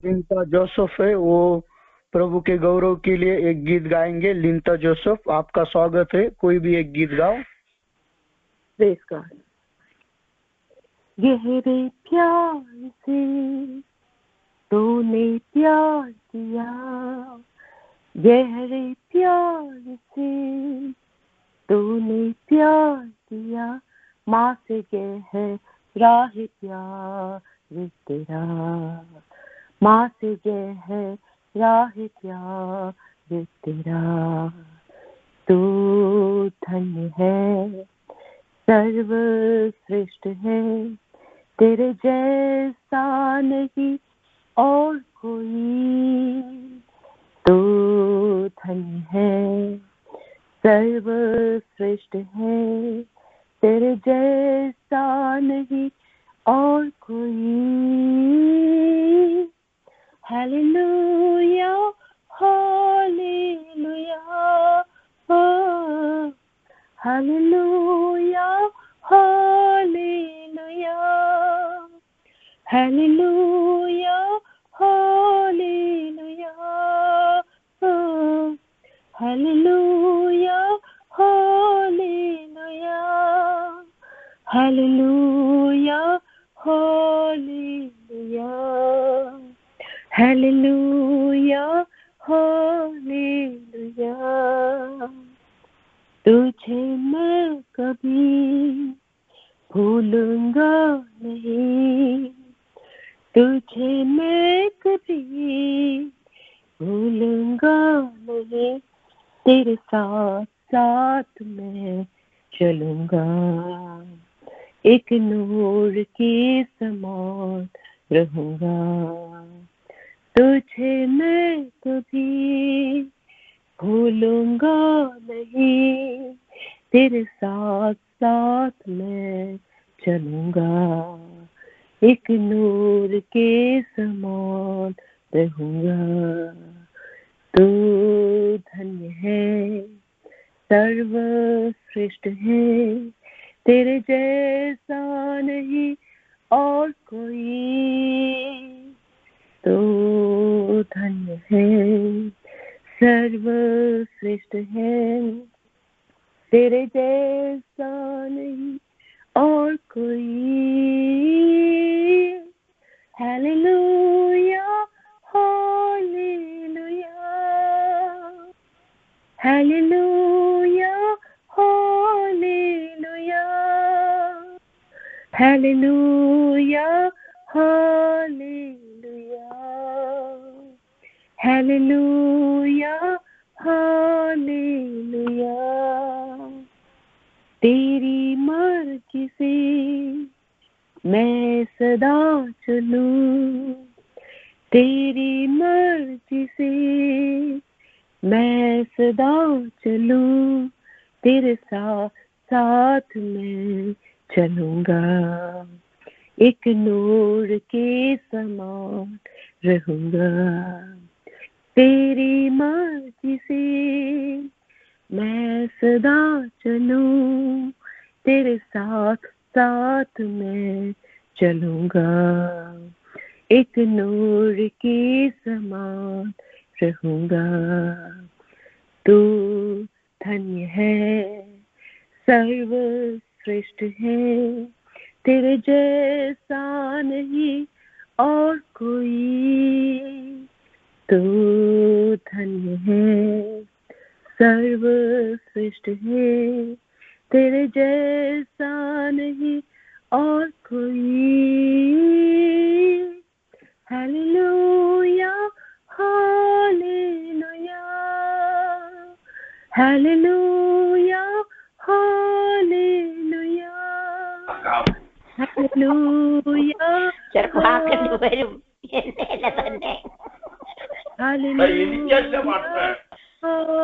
लिंता Joseph है, वो प्रभु के गौरव के लिए एक गीत गाएंगे। लिंता जोसेफ, आपका स्वागत है, कोई भी एक गीत गाओ। Praise God. गहरे प्यार से तूने प्यार किया, गहरे प्यार से तूने प्यार किया, माँ से गहरा है प्यार तेरा, माँ से गहरा है प्यार तेरा। तू धन्य है, सर्वश्रेष्ठ है, तेरे जैसा नहीं और कोई। तू धन्य है, सर्वश्रेष्ठ है, तेरे जैसा नहीं और कोई। Hallelujah hallelujah hallelujah hallelujah hallelujah hallelujah hallelujah hallelujah hallelujah hallelujah hallelujah hallelujah. तुझे मैं कभी भूलूंगा नहीं, तुझे मैं कभी भूलूंगा नहीं, तेरे साथ साथ मैं चलूंगा, एक नूर के समान रहूंगा। तुझे मैं कभी भूलूंगा नहीं, तेरे साथ साथ मैं चलूंगा, एक नूर के समान रहूंगा। तू धन्य है, सर्वश्रेष्ठ है, तेरे जैसा नहीं और कोई। तू धन्य है, सर्वश्रेष्ठ है, तेरे जैसा नहीं और कोई। Hallelujah hallelujah hallelujah hallelujah hallelujah hallelujah hallelujah hallelujah. तेरी मर्जी से मैं सदा चलूं, तेरी मर्जी से मैं सदा चलूं, तेरे साथ साथ मैं चलूंगा, एक नूर के समान रहूंगा। तेरी मर्जी से मैं सदा चलूं, तेरे साथ साथ मैं चलूंगा, एक नूर के समान रहूंगा। तू धन्य है, सर्वश्रेष्ठ है, तेरे जैसा नहीं और कोई। तू धन्य है, सर्वश्रेष्ठ है, तेरे जैसा नहीं और कोई। Hallelujah hallelujah hallelujah hallelujah hallelujah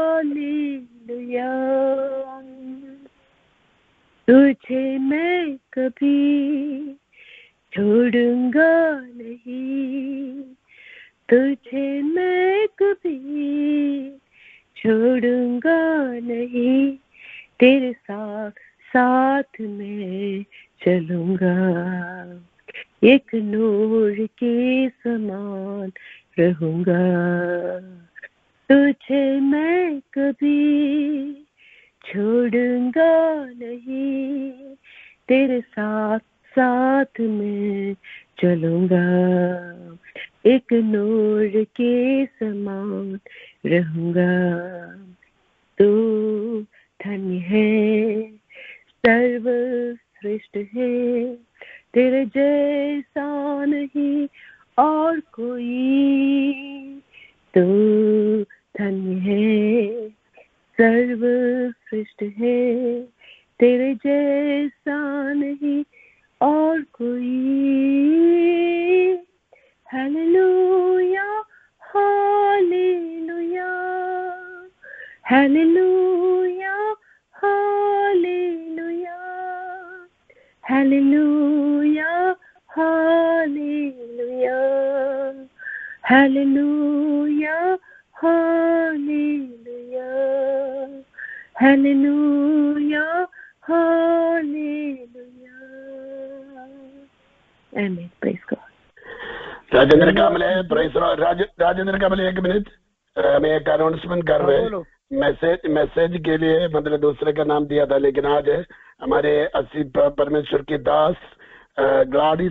hallelujah. तुझे मैं कभी छोड़ूंगा नहीं, तुझे मैं कभी छोड़ूंगा नहीं, तेरे साथ साथ मैं चलूंगा, एक नूर के समान रहूंगा। तुझे मैं कभी छोड़ूंगा नहीं, तेरे साथ साथ मैं चलूंगा। एक नूर के समान रहूंगा। तू धन्य है, सर्वश्रेष्ठ है, तेरे जैसा नहीं और कोई। तू धन्य है, सर्वश्रेष्ठ है, तेरे जैसा नहीं और कोई। Hallelujah hallelujah hallelujah hallelujah hallelujah hallelujah hallelujah hallelujah hallelujah hallelujah. Amen. Praise God. Rajendra Kamle, praise Rajendra Kamle, एक मिनट, मैं एक अनाउंसमेंट कर रहे हैं। मैसेज के लिए मतलब दूसरे का नाम दिया था, लेकिन आज हमारे अस्सी परमेश्वर की दास ग्लाडी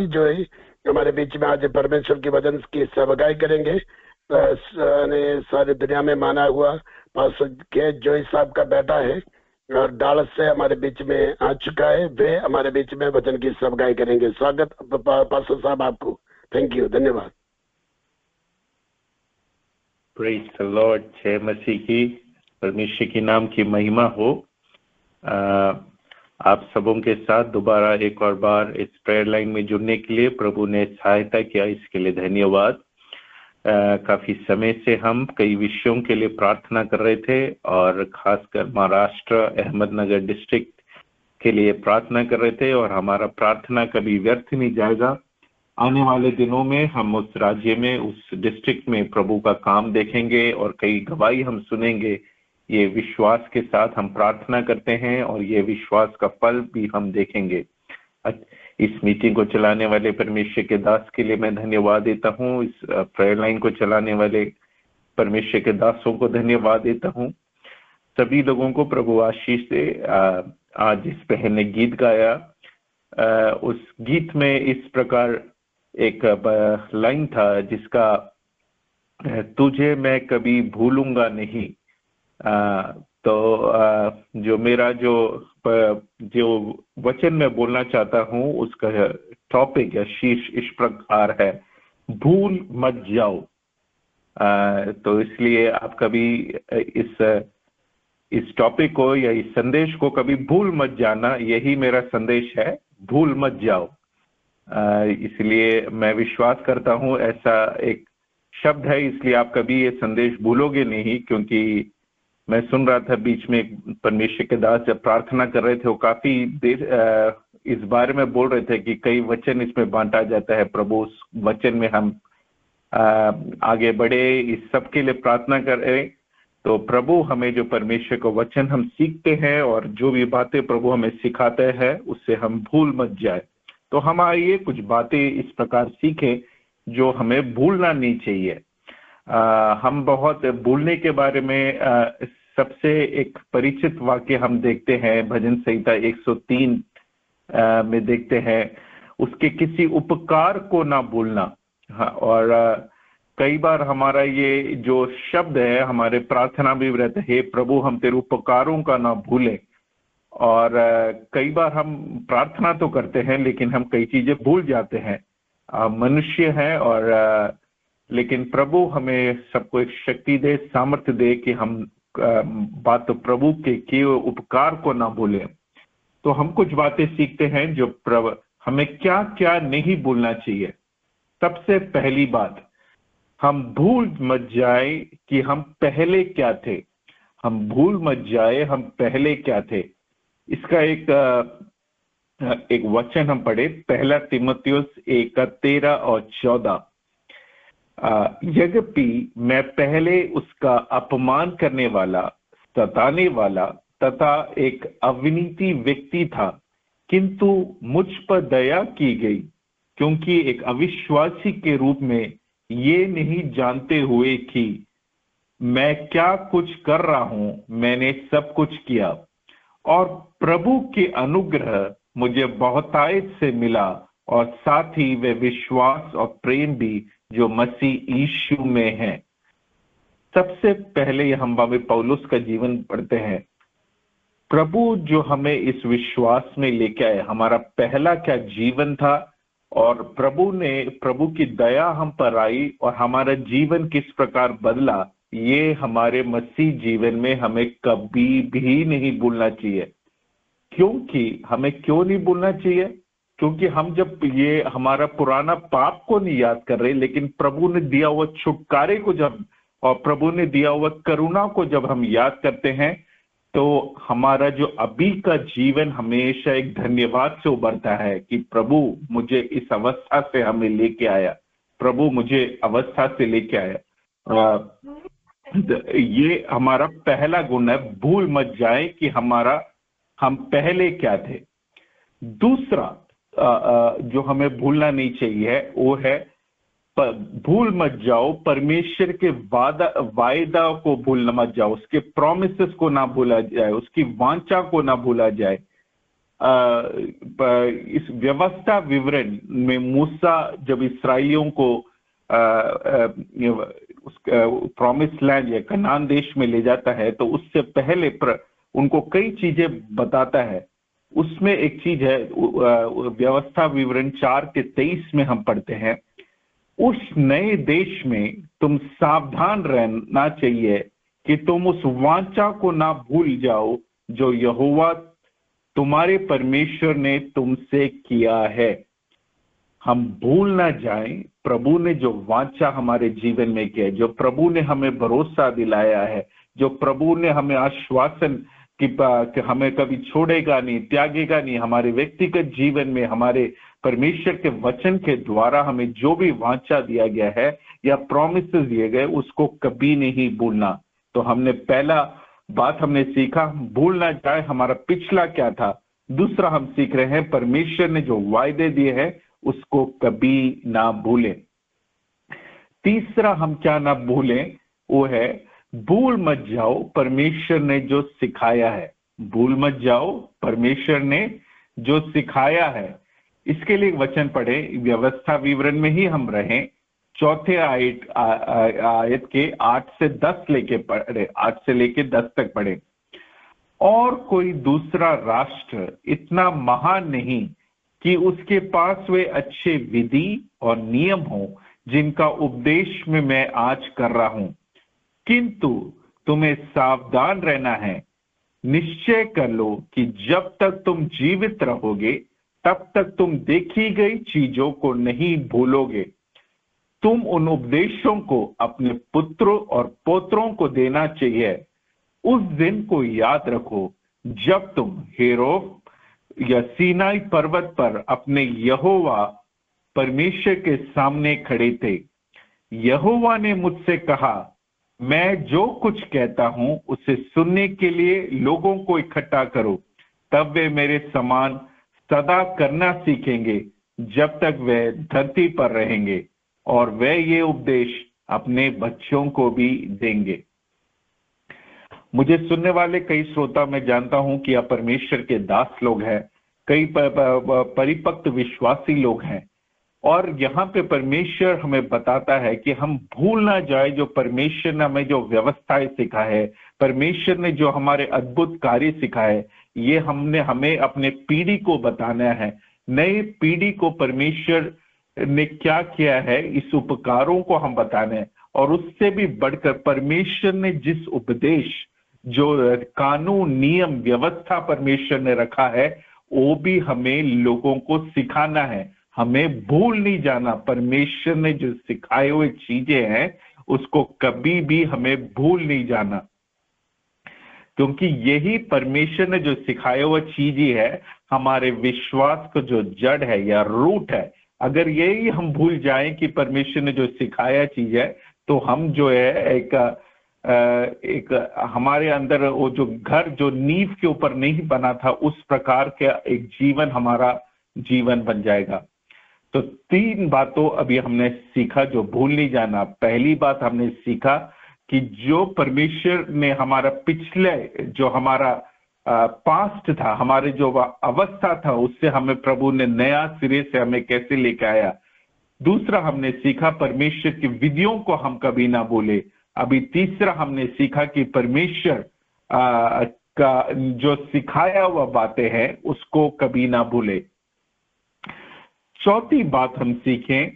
जॉय हमारे बीच में आज परमेश्वर की वचन की सेवकाई करेंगे। सारी दुनिया में माना हुआ पास्टर के जॉय साहब का बेटा है और डालस से हमारे बीच में आ चुका है। वे हमारे बीच में वचन की सेवकाई करेंगे। स्वागत पास्टर साहब आपको। थैंक यू, धन्यवाद। Praise the Lord. जय मसीह की। परमेश्वर की नाम की महिमा हो। आप सबों के साथ दोबारा एक और बार इस प्रेयर लाइन में जुड़ने के लिए प्रभु ने सहायता किया, इसके लिए धन्यवाद। काफी समय से हम कई विषयों के लिए प्रार्थना कर रहे थे और खासकर महाराष्ट्र अहमदनगर डिस्ट्रिक्ट के लिए प्रार्थना कर रहे थे, और हमारा प्रार्थना कभी व्यर्थ नहीं जाएगा। आने वाले दिनों में हम उस राज्य में, उस डिस्ट्रिक्ट में प्रभु का काम देखेंगे और कई गवाही हम सुनेंगे। ये विश्वास के साथ हम प्रार्थना करते हैं और ये विश्वास का फल भी हम देखेंगे। इस मीटिंग को चलाने वाले परमेश्वर के दास के लिए मैं धन्यवाद देता हूँ। इस प्रेयर लाइन को चलाने वाले परमेश्वर के दासों को धन्यवाद देता हूँ। सभी लोगों को प्रभु आशीष दे। आज इस बहन ने गीत गाया, उस गीत में इस प्रकार एक लाइन था जिसका तुझे मैं कभी भूलूंगा नहीं। जो मेरा जो वचन मैं बोलना चाहता हूँ उसका टॉपिक या शीर्ष इस प्रकार है, भूल मत जाओ। तो इसलिए आप कभी इस टॉपिक को या इस संदेश को कभी भूल मत जाना, यही मेरा संदेश है, भूल मत जाओ। इसलिए मैं विश्वास करता हूँ ऐसा एक शब्द है, इसलिए आप कभी ये संदेश भूलोगे नहीं। क्योंकि मैं सुन रहा था बीच में परमेश्वर के दास जब प्रार्थना कर रहे थे, वो काफी देर इस बारे में बोल रहे थे कि कई वचन इसमें बांटा जाता है। प्रभु उस वचन में हम आगे बढ़े, इस सब के लिए प्रार्थना करें। तो प्रभु हमें जो परमेश्वर का वचन हम सीखते हैं और जो भी बातें प्रभु हमें सिखाते हैं उससे हम भूल मत जाए। तो हम आइए कुछ बातें इस प्रकार सीखें जो हमें भूलना नहीं चाहिए। हम बहुत भूलने के बारे में सबसे एक परिचित वाक्य हम देखते हैं, भजन संहिता 103 में देखते हैं, उसके किसी उपकार को ना भूलना। और कई बार हमारा ये जो शब्द है हमारे प्रार्थना भी रहते हैं, हे प्रभु हम तेरे उपकारों का ना भूले। और कई बार हम प्रार्थना तो करते हैं लेकिन हम कई चीजें भूल जाते हैं। मनुष्य है और लेकिन प्रभु हमें सबको एक शक्ति दे, सामर्थ्य दे कि हम बात प्रभु के किए उपकार को ना भूले। तो हम कुछ बातें सीखते हैं जो हमें क्या क्या नहीं भूलना चाहिए। सबसे पहली बात, हम भूल मत जाए कि हम पहले क्या थे। हम भूल मत जाए हम पहले क्या थे। इसका एक वचन हम पढ़े, 1 तीमुथियुस 1:13 और 14। यद्यपि मैं पहले उसका अपमान करने वाला, सताने वाला तथा एक अविनीति व्यक्ति था, किंतु मुझ पर दया की गई, क्योंकि एक अविश्वासी के रूप में ये नहीं जानते हुए कि मैं क्या कुछ कर रहा हूं, मैंने सब कुछ किया, और प्रभु के अनुग्रह मुझे बहुतायत से मिला, और साथ ही वे विश्वास और प्रेम भी जो मसीह यीशु में है। सबसे पहले हम पौलुस का जीवन पढ़ते हैं। प्रभु जो हमें इस विश्वास में लेके आए, हमारा पहला क्या जीवन था, और प्रभु की दया हम पर आई और हमारा जीवन किस प्रकार बदला, ये हमारे मसीह जीवन में हमें कभी भी नहीं भूलना चाहिए। क्योंकि हमें क्यों नहीं भूलना चाहिए? क्योंकि हम जब ये हमारा पुराना पाप को नहीं याद कर रहे, लेकिन प्रभु ने दिया हुआ छुटकारे को जब, और प्रभु ने दिया हुआ करुणा को जब हम याद करते हैं, तो हमारा जो अभी का जीवन हमेशा एक धन्यवाद से उभरता है कि प्रभु मुझे इस अवस्था से हमें लेके आया, प्रभु मुझे अवस्था से लेके आया। ये हमारा पहला गुण है, भूल मत जाए कि हम पहले क्या थे। दूसरा जो हमें भूलना नहीं चाहिए वो है, भूल मत जाओ परमेश्वर के वायदा को भूल मत जाओ, उसके प्रोमिसेस को ना भूला जाए, उसकी वांछा को ना भूला जाए। इस व्यवस्था विवरण में मूसा जब इसराइलियों को प्रॉमिस लैंड या कनान देश में ले जाता है, तो उससे पहले उनको कई चीजें बताता है। उसमें एक चीज है, व्यवस्था विवरण 4:23 में हम पढ़ते हैं, उस नए देश में तुम सावधान रहना चाहिए कि तुम उस वांछा को ना भूल जाओ जो यहोवा तुम्हारे परमेश्वर ने तुमसे किया है। हम भूल ना जाएं प्रभु ने जो वांछा हमारे जीवन में किया, जो प्रभु ने हमें भरोसा दिलाया है, जो प्रभु ने हमें आश्वासन कि हमें कभी छोड़ेगा नहीं, त्यागेगा नहीं। हमारे व्यक्तिगत जीवन में हमारे परमेश्वर के वचन के द्वारा हमें जो भी वांछा दिया गया है या प्रोमिसेस दिए गए, उसको कभी नहीं भूलना। तो हमने पहला बात हमने सीखा, भूल ना जाए हमारा पिछला क्या था। दूसरा हम सीख रहे हैं परमेश्वर ने जो वायदे दिए हैं उसको कभी ना भूलें। तीसरा हम क्या ना भूलें वो है, भूल मत जाओ परमेश्वर ने जो सिखाया है। भूल मत जाओ परमेश्वर ने जो सिखाया है। इसके लिए वचन पढ़े, व्यवस्था विवरण में ही हम रहें, 4 आयत के 8 से 10 लेके पढ़े, 8 से लेके 10 तक पढ़े। और कोई दूसरा राष्ट्र इतना महान नहीं कि उसके पास वे अच्छे विधि और नियम हो जिनका उपदेश में मैं आज कर रहा हूं, किंतु तुम्हें सावधान रहना है। निश्चय कर लो कि जब तक तुम जीवित रहोगे तब तक तुम देखी गई चीजों को नहीं भूलोगे। तुम उन उपदेशों को अपने पुत्रों और पोत्रों को देना चाहिए। उस दिन को याद रखो जब तुम हेरोव या सीनाई पर्वत पर अपने यहोवा परमेश्वर के सामने खड़े थे। यहोवा ने मुझसे कहा, मैं जो कुछ कहता हूं उसे सुनने के लिए लोगों को इकट्ठा करो, तब वे मेरे समान सदा करना सीखेंगे जब तक वे धरती पर रहेंगे, और वे ये उपदेश अपने बच्चों को भी देंगे। मुझे सुनने वाले कई श्रोता मैं जानता हूं कि आप परमेश्वर के दास लोग हैं, कई परिपक्व विश्वासी लोग हैं, और यहाँ पे परमेश्वर हमें बताता है कि हम भूल ना जाए जो परमेश्वर ने हमें जो व्यवस्थाएं सिखा है, परमेश्वर ने जो हमारे अद्भुत कार्य सिखाए, ये हमें अपने पीढ़ी को बताना है। नई पीढ़ी को परमेश्वर ने क्या किया है इस उपकारों को हम बताने हैं, और उससे भी बढ़कर परमेश्वर ने जिस उपदेश, जो कानून, नियम, व्यवस्था परमेश्वर ने रखा है, वो भी हमें लोगों को सिखाना है। हमें भूल नहीं जाना, परमेश्वर ने जो सिखाए हुए चीजें हैं उसको कभी भी हमें भूल नहीं जाना, क्योंकि यही परमेश्वर ने जो सिखाया हुआ चीज ही है हमारे विश्वास को जो जड़ है या रूट है। अगर यही हम भूल जाएं कि परमेश्वर ने जो सिखाया चीज है, तो हम जो है एक एक हमारे अंदर वो जो घर जो नींव के ऊपर नहीं बना था, उस प्रकार का एक जीवन हमारा जीवन बन जाएगा। तो 3 बातों अभी हमने सीखा जो भूल नहीं जाना। पहली बात हमने सीखा कि जो परमेश्वर ने हमारा पिछले जो हमारा पास्ट था, हमारे जो अवस्था था, उससे हमें प्रभु ने नया सिरे से हमें कैसे लेके आया। दूसरा हमने सीखा परमेश्वर की विधियों को हम कभी ना भूले। अभी तीसरा हमने सीखा कि परमेश्वर का जो सिखाया हुआ बातें हैं उसको कभी ना भूले। चौथी बात हम सीखें,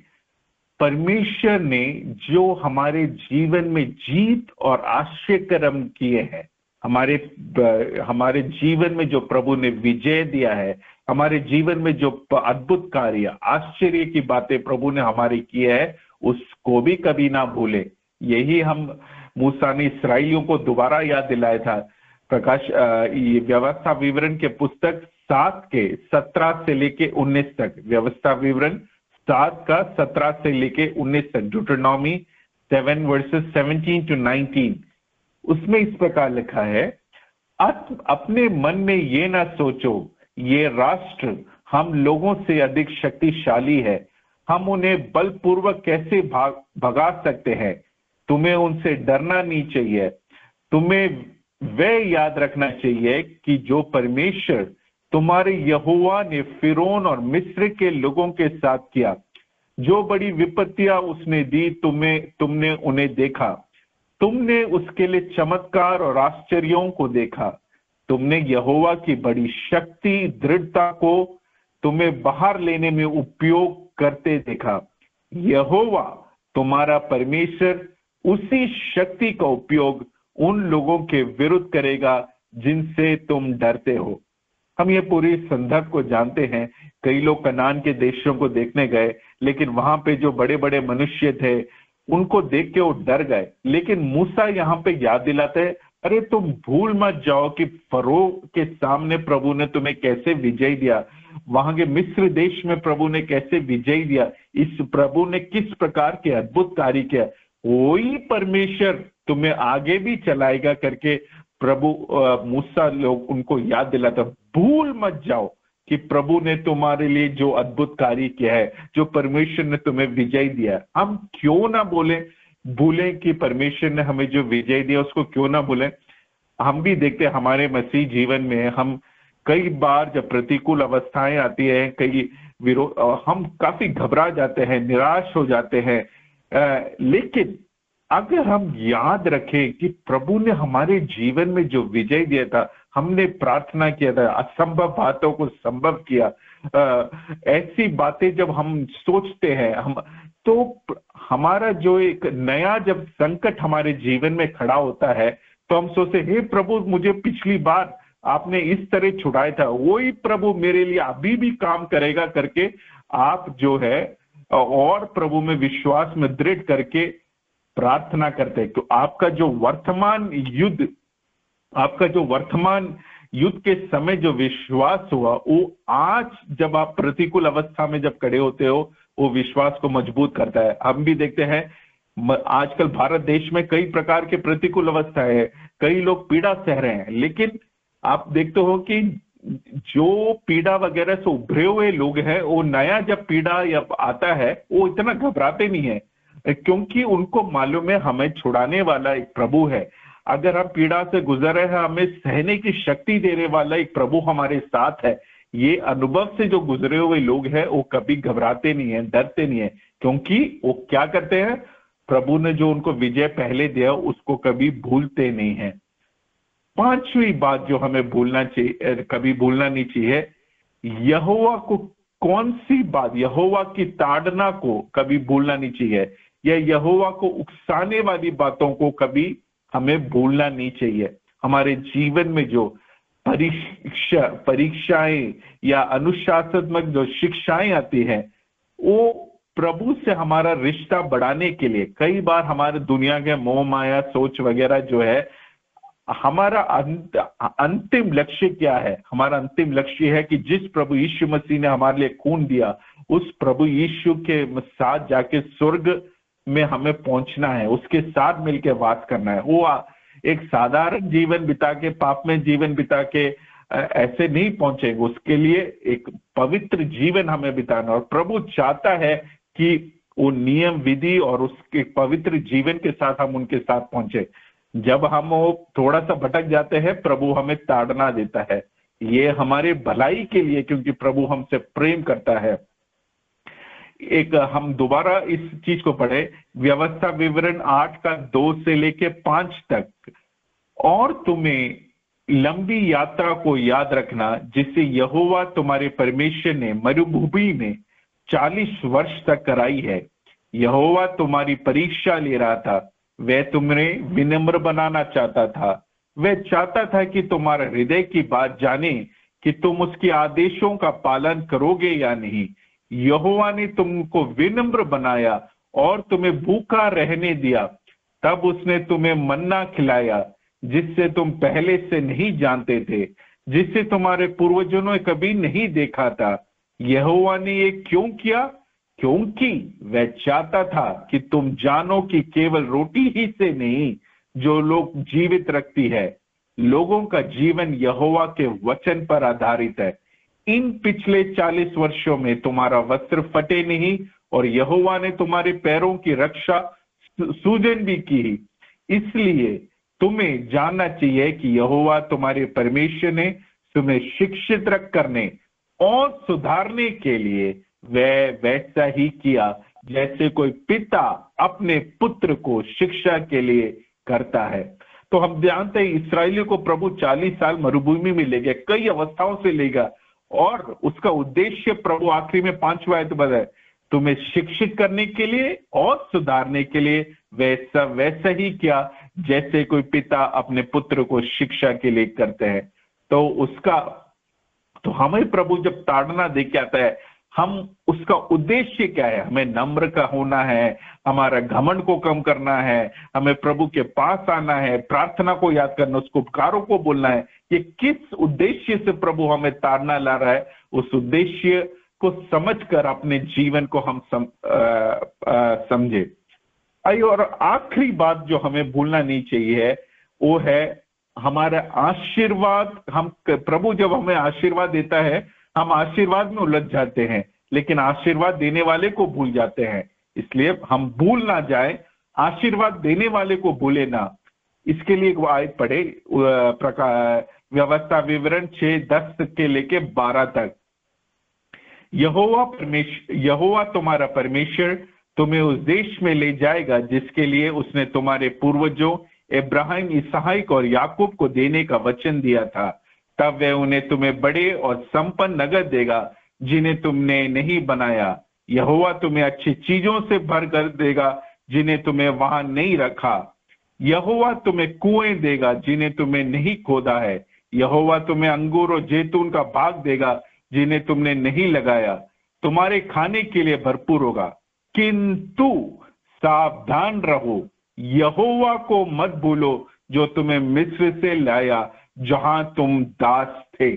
परमेश्वर ने जो हमारे जीवन में जीत और आश्चर्यकर्म किए हैं, हमारे जीवन में जो प्रभु ने विजय दिया है, हमारे जीवन में जो अद्भुत कार्य आश्चर्य की बातें प्रभु ने हमारी की है, उसको भी कभी ना भूले। यही हम मूसा ने इस्राएलियों को दोबारा याद दिलाया था। प्रकाश व्यवस्था विवरण के पुस्तक 7 के 17 से लेके 19 तक, व्यवस्था विवरण 7 का 17 से लेके 19 तक, ड्यूटेरोनॉमी 7 वर्सेस 17 to 19, उसमें इस प्रकार लिखा है, अपने मन में ये ना सोचो ये राष्ट्र हम लोगों से अधिक शक्तिशाली है, हम उन्हें बलपूर्वक कैसे भगा सकते हैं। तुम्हें उनसे डरना नहीं चाहिए। तुम्हें वह याद रखना चाहिए कि जो परमेश्वर तुम्हारे यहोवा ने फिरौन और मिस्र के लोगों के साथ किया, जो बड़ी विपत्तियां उसने दी, तुमने उन्हें देखा। तुमने उसके लिए चमत्कार और आश्चर्यों को देखा। तुमने यहोवा की बड़ी शक्ति दृढ़ता को तुम्हें बाहर लेने में उपयोग करते देखा। यहोवा तुम्हारा परमेश्वर उसी शक्ति का उपयोग उन लोगों के विरुद्ध करेगा जिनसे तुम डरते हो। हम ये पूरी संदर्भ को जानते हैं। कई लोग कनान के देशों को देखने गए, लेकिन वहां पे जो बड़े बड़े मनुष्य थे उनको देख के वो डर गए। लेकिन मूसा यहाँ पे याद दिलाते हैं, अरे तुम भूल मत जाओ कि फरो के सामने प्रभु ने तुम्हें कैसे विजय दिया, वहां के मिस्र देश में प्रभु ने कैसे विजय दिया, इस प्रभु ने किस प्रकार के अद्भुत कार्य किया, वही परमेश्वर तुम्हें आगे भी चलाएगा करके प्रभु मूसा लोग उनको याद दिलाता। भूल मत जाओ कि प्रभु ने तुम्हारे लिए जो अद्भुत कार्य किया है, जो परमेश्वर ने तुम्हें विजय दिया है। हम क्यों ना भूलें कि परमेश्वर ने हमें जो विजय दिया उसको क्यों ना भूलें। हम भी देखते हैं हमारे मसीह जीवन में हम कई बार जब प्रतिकूल अवस्थाएं आती है, कई विरोध, हम काफी घबरा जाते हैं, निराश हो जाते हैं। लेकिन अगर हम याद रखें कि प्रभु ने हमारे जीवन में जो विजय दिया था, हमने प्रार्थना किया था, असंभव बातों को संभव किया, ऐसी बातें जब हम सोचते हैं, हम तो हमारा जो एक नया जब संकट हमारे जीवन में खड़ा होता है तो हम सोचते, हे प्रभु मुझे पिछली बार आपने इस तरह छुड़ाया था, वही प्रभु मेरे लिए अभी भी काम करेगा करके आप जो है और प्रभु में विश्वास में दृढ़ करके प्रार्थना करते हैं। तो आपका जो वर्तमान युद्ध के समय जो विश्वास हुआ, वो आज जब आप प्रतिकूल अवस्था में जब खड़े होते हो, वो विश्वास को मजबूत करता है। हम भी देखते हैं आजकल भारत देश में कई प्रकार के प्रतिकूल अवस्थाएं है, कई लोग पीड़ा सह रहे हैं, लेकिन आप देखते हो कि जो पीड़ा वगैरह से उभरे हुए लोग हैं, वो नया जब पीड़ा या आता है वो इतना घबराते नहीं है, क्योंकि उनको मालूम है हमें छुड़ाने वाला एक प्रभु है। अगर हम पीड़ा से गुजर रहे हैं, हमें सहने की शक्ति देने वाला एक प्रभु हमारे साथ है। ये अनुभव से जो गुजरे हुए लोग हैं वो कभी घबराते नहीं है, डरते नहीं है, क्योंकि वो क्या करते हैं, प्रभु ने जो उनको विजय पहले दिया उसको कभी भूलते नहीं है। 5वीं बात जो हमें कभी भूलना नहीं चाहिए, यहोवा को कौन सी बात, यहोवा की ताड़ना को कभी भूलना नहीं चाहिए, या यहोवा को उकसाने वाली बातों को कभी हमें भूलना नहीं चाहिए। हमारे जीवन में जो परीक्षाएं या अनुशासनात्मक जो शिक्षाएं आती हैं, वो प्रभु से हमारा रिश्ता बढ़ाने के लिए, कई बार हमारे दुनिया के मोह माया सोच वगैरह जो है, हमारा अंतिम लक्ष्य क्या है? हमारा अंतिम लक्ष्य है कि जिस प्रभु यीशु मसीह ने हमारे लिए खून दिया, उस प्रभु यीशु के साथ जाके स्वर्ग में हमें पहुंचना है, उसके साथ मिलकर वास करना है। वो एक साधारण जीवन बिता के, पाप में जीवन बिता के ऐसे नहीं पहुंचेंगे। उसके लिए एक पवित्र जीवन हमें बिताना, और प्रभु चाहता है कि वो नियम विधि और उसके पवित्र जीवन के साथ हम उनके साथ पहुंचे। जब हम वो थोड़ा सा भटक जाते हैं, प्रभु हमें ताड़ना देता है। ये हमारे भलाई के लिए, क्योंकि प्रभु हमसे प्रेम करता है। एक हम दोबारा इस चीज को पढ़े, व्यवस्था विवरण 8 का 2 से लेके 5 तक। और तुम्हें लंबी यात्रा को याद रखना जिसे यहोवा तुम्हारे परमेश्वर ने मरुभूमि में 40 वर्ष तक कराई है। यहोवा तुम्हारी परीक्षा ले रहा था, वह तुम्हें विनम्र बनाना चाहता था। वह चाहता था कि तुम्हारा हृदय की बात जाने कि तुम उसके आदेशों का पालन करोगे या नहीं। यहोवा ने तुमको विनम्र बनाया और तुम्हें भूखा रहने दिया। तब उसने तुम्हें मन्ना खिलाया जिससे तुम पहले से नहीं जानते थे, जिससे तुम्हारे पूर्वजों ने कभी नहीं देखा था। यहोवा ने ये क्यों किया? क्योंकि वह चाहता था कि तुम जानो कि केवल रोटी ही से नहीं जो लोग जीवित रखती है। लोगों का जीवन यहोवा के वचन पर आधारित है। इन पिछले 40 वर्षों में तुम्हारा वस्त्र फटे नहीं, और यहोवा ने तुम्हारे पैरों की रक्षा सूजन भी की। इसलिए तुम्हें जानना चाहिए कि यहोवा तुम्हारे परमेश्वर ने तुम्हें शिक्षित रख करने और सुधारने के लिए वह वैसा ही किया जैसे कोई पिता अपने पुत्र को शिक्षा के लिए करता है। तो हम जानते हैं इस्राएलियों को प्रभु 40 साल मरुभूमि में ले गया, कई अवस्थाओं से ले गया, और उसका उद्देश्य प्रभु आखिरी में 5वां आयत बताए, तुम्हें शिक्षित करने के लिए और सुधारने के लिए वैसा ही किया जैसे कोई पिता अपने पुत्र को शिक्षा के लिए करते हैं। तो हमें प्रभु जब ताड़ना दे के आता है, हम उसका उद्देश्य क्या है? हमें नम्र का होना है, हमारा घमंड को कम करना है, हमें प्रभु के पास आना है, प्रार्थना को याद करना, उसको उपकारों को बोलना है। ये किस उद्देश्य से प्रभु हमें ताड़ना ला रहा है, उस उद्देश्य को समझकर अपने जीवन को हम समझे। और आखिरी बात जो हमें भूलना नहीं चाहिए वो है हमारा आशीर्वाद। प्रभु जब हमें आशीर्वाद देता है, हम आशीर्वाद में उलझ जाते हैं, लेकिन आशीर्वाद देने वाले को भूल जाते हैं। इसलिए हम भूल ना जाए, आशीर्वाद देने वाले को भूले ना। इसके लिए एक आयत पढ़े, व्यवस्था विवरण 6:10 के लेके 12 तक। यहोवा तुम्हारा परमेश्वर तुम्हें उस देश में ले जाएगा जिसके लिए उसने तुम्हारे पूर्वजों इब्राहिम, इसहाक और याकूब को देने का वचन दिया था। तब वह उन्हें तुम्हें बड़े और संपन्न नगर देगा जिन्हें तुमने नहीं बनाया। यहोवा तुम्हें अच्छी चीजों से भर कर देगा जिन्हें तुम्हें वहां नहीं रखा। यहोवा तुम्हें कुएं देगा जिन्हें तुमने नहीं खोदा है। यहोवा तुम्हें अंगूर और जैतून का बाग देगा जिन्हें तुमने नहीं लगाया। तुम्हारे खाने के लिए भरपूर होगा, किंतु सावधान रहो, यहोवा को मत भूलो जो तुम्हें मिस्र से लाया जहां तुम दास थे।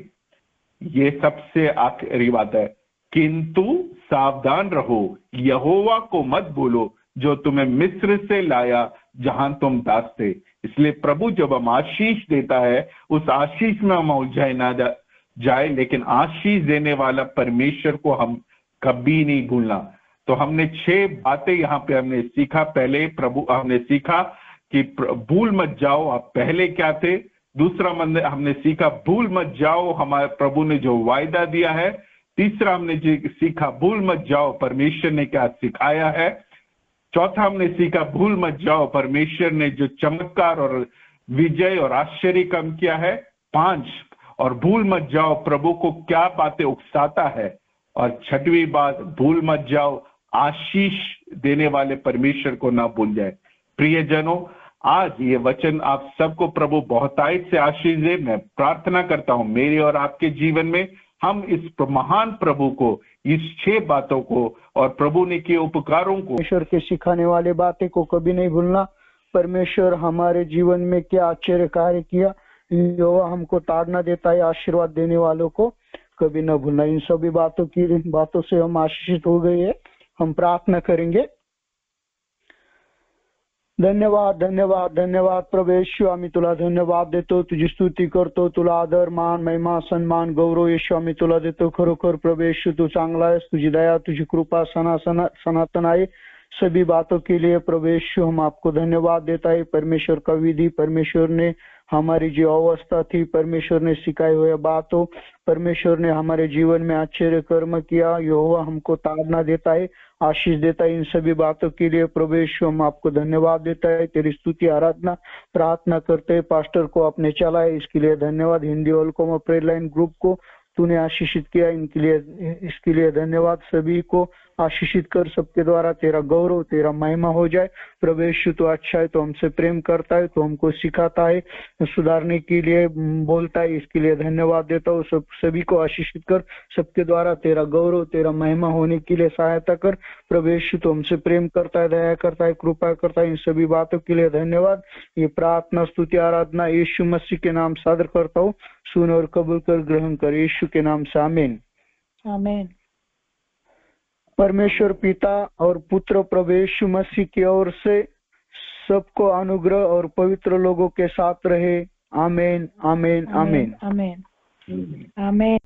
ये सबसे आखिरी बात है, किंतु सावधान रहो, यहोवा को मत भूलो जो तुम्हें मिस्र से लाया जहां तुम दास थे। इसलिए प्रभु जब हम आशीष देता है, उस आशीष में हम उलझाए ना जाए, लेकिन आशीष देने वाला परमेश्वर को हम कभी नहीं भूलना। तो हमने 6 बातें यहाँ पे हमने सीखा। पहले प्रभु हमने सीखा कि भूल मत जाओ आप पहले क्या थे। दूसरा हमने सीखा भूल मत जाओ, हमारे प्रभु ने जो वायदा दिया है। तीसरा हमने सीखा भूल मत जाओ, परमेश्वर ने क्या सिखाया है। चौथा हमने सीखा भूल मत जाओ, परमेश्वर ने जो चमत्कार और विजय और आश्चर्य काम किया है। 5 और भूल मत जाओ, प्रभु को क्या बातें उकसाता है। और 6वीं बात, भूल मत जाओ, आशीष देने वाले परमेश्वर को ना भूल जाए। प्रियजनों, आज ये वचन आप सबको प्रभु बहुतायत से आशीष दे। मैं प्रार्थना करता हूं मेरे और आपके जीवन में हम इस महान प्रभु को, इस 6 बातों को और प्रभु ने किए उपकारों को, परमेश्वर के सिखाने वाले बातें को कभी नहीं भूलना। परमेश्वर हमारे जीवन में क्या आश्चर्य कार्य किया, जो हमको ताड़ना देता है, आशीर्वाद देने वालों को कभी न भूलना। इन सभी बातों से हम आशीषित हो गए हैं। हम प्रार्थना करेंगे। धन्यवाद धन्यवाद धन्यवाद प्रभू येशू, आम्ही तुला धन्यवाद देतो, तुझी स्तुती करतो, तुला आदर मान महिमा सन्मान गौरव येशू आम्ही तुला देतो. खरोखर प्रभू येशू तू चांगला आहेस, तुझी दया तुझी कृपा सनातन आहे. सभी बातों के लिए प्रभु यीशु हम आपको धन्यवाद देता है. परमेश्वर का विधि, परमेश्वर ने हमारी जो अवस्था थी, परमेश्वर ने सिखाई हुई बातों, परमेश्वर ने हमारे जीवन में आश्चर्य कर्म किया. यहोवा हमको ताड़ना देता है, आशीष देता है. इन सभी बातों के लिए प्रभु यीशु हम आपको धन्यवाद देता है. तेरी स्तुति आराधना प्रार्थना करते हैं. पास्टर को आपने चला है, इसके लिए धन्यवाद. हिंदी ओलकोमा प्रेयर लाइन ग्रुप को तूने आशीषित किया, इसके लिए धन्यवाद. सभी को आशीषित कर, सबके द्वारा तेरा गौरव तेरा महिमा हो जाए. प्रभु यीशु तो अच्छा है, तो हमसे प्रेम करता है, तो हमको सिखाता है, सुधारने के लिए बोलता है. इसके लिए धन्यवाद देता हूँ. सभी को आशीषित कर, सबके द्वारा तेरा गौरव तेरा महिमा होने के लिए सहायता कर. प्रभु यीशु तो हमसे प्रेम करता है, दया करता है, कृपा करता है. इन सभी बातों के लिए धन्यवाद. ये प्रार्थना स्तुति आराधना यीशु मसीह के नाम सादर करता हूँ. सुन और कबूल कर, ग्रहण कर, यीशु के नाम से आमीन. आमीन. परमेश्वर पिता और पुत्र प्रभु यीशु मसीह की ओर से सबको अनुग्रह और पवित्र लोगों के साथ रहे. आमीन आमीन आमीन आमीन आमीन.